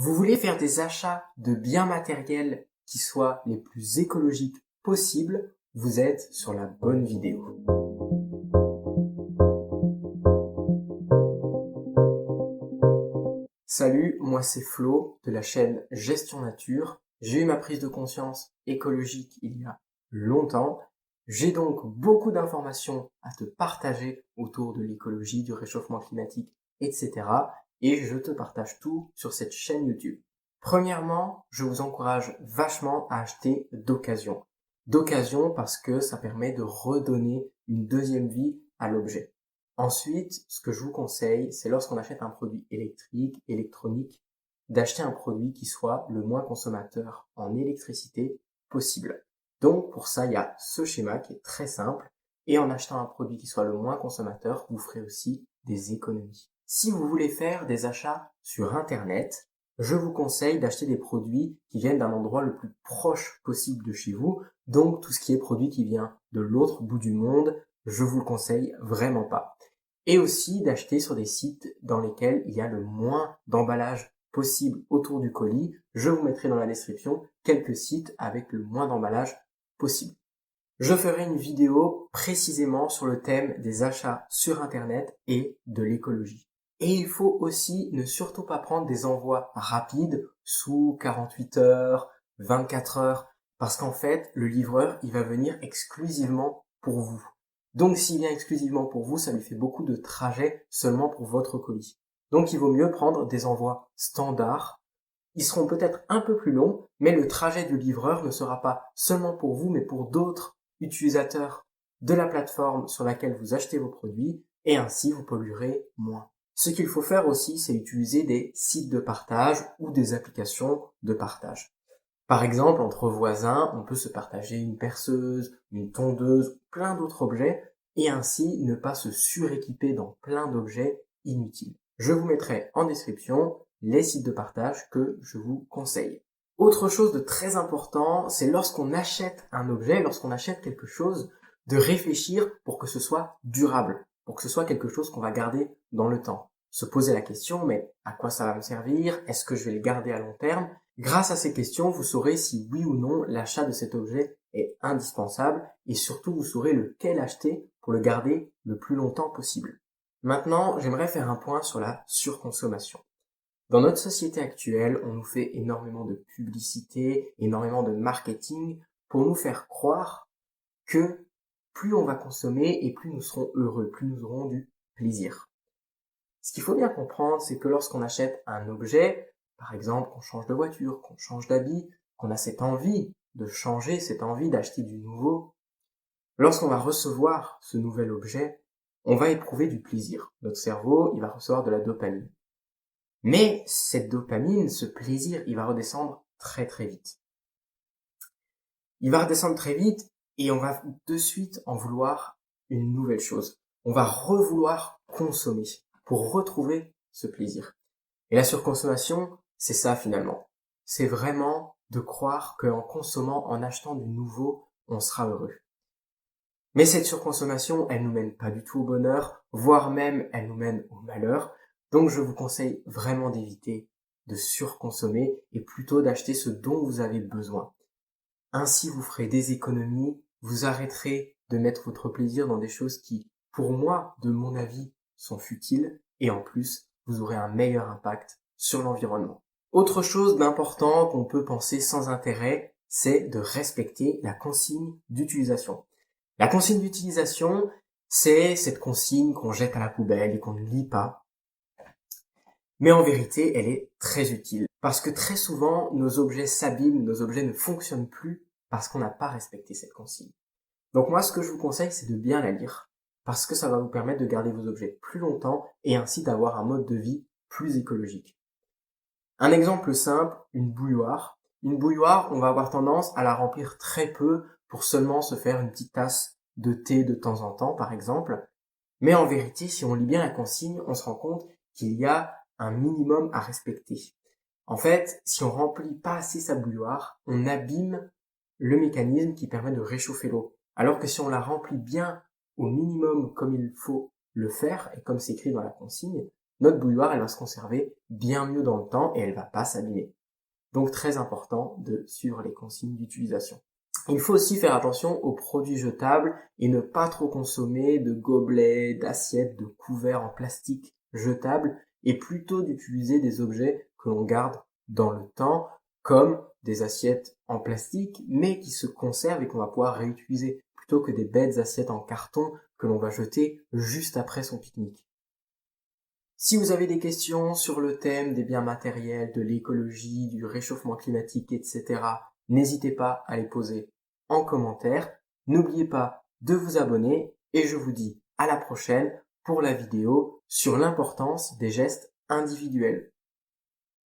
Vous voulez faire des achats de biens matériels qui soient les plus écologiques possibles, vous êtes sur la bonne vidéo. Salut, moi c'est Flo de la chaîne Gestion Nature. J'ai eu ma prise de conscience écologique il y a longtemps. J'ai donc beaucoup d'informations à te partager autour de l'écologie, du réchauffement climatique, etc. Et je te partage tout sur cette chaîne YouTube. Premièrement, je vous encourage vachement à acheter d'occasion. D'occasion parce que ça permet de redonner une deuxième vie à l'objet. Ensuite, ce que je vous conseille, c'est lorsqu'on achète un produit électrique, électronique, d'acheter un produit qui soit le moins consommateur en électricité possible. Donc, pour ça, il y a ce schéma qui est très simple. Et en achetant un produit qui soit le moins consommateur, vous ferez aussi des économies. Si vous voulez faire des achats sur Internet, je vous conseille d'acheter des produits qui viennent d'un endroit le plus proche possible de chez vous. Donc, tout ce qui est produit qui vient de l'autre bout du monde, je vous le conseille vraiment pas. Et aussi d'acheter sur des sites dans lesquels il y a le moins d'emballage possible autour du colis. Je vous mettrai dans la description quelques sites avec le moins d'emballage possible. Je ferai une vidéo précisément sur le thème des achats sur Internet et de l'écologie. Et il faut aussi ne surtout pas prendre des envois rapides sous 48 heures, 24 heures, parce qu'en fait, le livreur, il va venir exclusivement pour vous. Donc s'il vient exclusivement pour vous, ça lui fait beaucoup de trajets seulement pour votre colis. Donc il vaut mieux prendre des envois standards. Ils seront peut-être un peu plus longs, mais le trajet du livreur ne sera pas seulement pour vous, mais pour d'autres utilisateurs de la plateforme sur laquelle vous achetez vos produits, et ainsi vous polluerez moins. Ce qu'il faut faire aussi, c'est utiliser des sites de partage ou des applications de partage. Par exemple, entre voisins, on peut se partager une perceuse, une tondeuse, plein d'autres objets, et ainsi ne pas se suréquiper dans plein d'objets inutiles. Je vous mettrai en description les sites de partage que je vous conseille. Autre chose de très important, c'est lorsqu'on achète un objet, lorsqu'on achète quelque chose, de réfléchir pour que ce soit durable, pour que ce soit quelque chose qu'on va garder dans le temps. Se poser la question, mais à quoi ça va me servir? Est-ce que je vais le garder à long terme? Grâce à ces questions, vous saurez si oui ou non l'achat de cet objet est indispensable et surtout vous saurez lequel acheter pour le garder le plus longtemps possible. Maintenant, j'aimerais faire un point sur la surconsommation. Dans notre société actuelle, on nous fait énormément de publicité, énormément de marketing pour nous faire croire que plus on va consommer et plus nous serons heureux, plus nous aurons du plaisir. Ce qu'il faut bien comprendre, c'est que lorsqu'on achète un objet, par exemple qu'on change de voiture, qu'on change d'habit, qu'on a cette envie de changer, cette envie d'acheter du nouveau, lorsqu'on va recevoir ce nouvel objet, on va éprouver du plaisir. Notre cerveau, il va recevoir de la dopamine. Mais cette dopamine, ce plaisir, il va redescendre très très vite. Il va redescendre très vite et on va de suite en vouloir une nouvelle chose. On va revouloir consommer pour retrouver ce plaisir. Et la surconsommation, c'est ça finalement. C'est vraiment de croire qu'en consommant, en achetant du nouveau, on sera heureux. Mais cette surconsommation, elle nous mène pas du tout au bonheur, voire même elle nous mène au malheur. Donc je vous conseille vraiment d'éviter de surconsommer et plutôt d'acheter ce dont vous avez besoin. Ainsi vous ferez des économies, vous arrêterez de mettre votre plaisir dans des choses qui, pour moi, de mon avis, sont futiles et en plus, vous aurez un meilleur impact sur l'environnement. Autre chose d'important qu'on peut penser sans intérêt, c'est de respecter la consigne d'utilisation. La consigne d'utilisation, c'est cette consigne qu'on jette à la poubelle et qu'on ne lit pas. Mais en vérité, elle est très utile. Parce que très souvent, nos objets s'abîment, nos objets ne fonctionnent plus parce qu'on n'a pas respecté cette consigne. Donc moi, ce que je vous conseille, c'est de bien la lire. Parce que ça va vous permettre de garder vos objets plus longtemps et ainsi d'avoir un mode de vie plus écologique. Un exemple simple, une bouilloire. Une bouilloire, on va avoir tendance à la remplir très peu pour seulement se faire une petite tasse de thé de temps en temps, par exemple. Mais en vérité, si on lit bien la consigne, on se rend compte qu'il y a un minimum à respecter. En fait, si on remplit pas assez sa bouilloire, on abîme le mécanisme qui permet de réchauffer l'eau. Alors que si on la remplit bien au minimum comme il faut le faire, et comme c'est écrit dans la consigne, notre bouilloire, elle va se conserver bien mieux dans le temps et elle va pas s'abîmer. Donc très important de suivre les consignes d'utilisation. Il faut aussi faire attention aux produits jetables et ne pas trop consommer de gobelets, d'assiettes, de couverts en plastique jetables et plutôt d'utiliser des objets que l'on garde dans le temps comme des assiettes en plastique mais qui se conservent et qu'on va pouvoir réutiliser plutôt que des bêtes assiettes en carton que l'on va jeter juste après son pique-nique. Si vous avez des questions sur le thème des biens matériels, de l'écologie, du réchauffement climatique, etc., n'hésitez pas à les poser en commentaire. N'oubliez pas de vous abonner et je vous dis à la prochaine pour la vidéo sur l'importance des gestes individuels.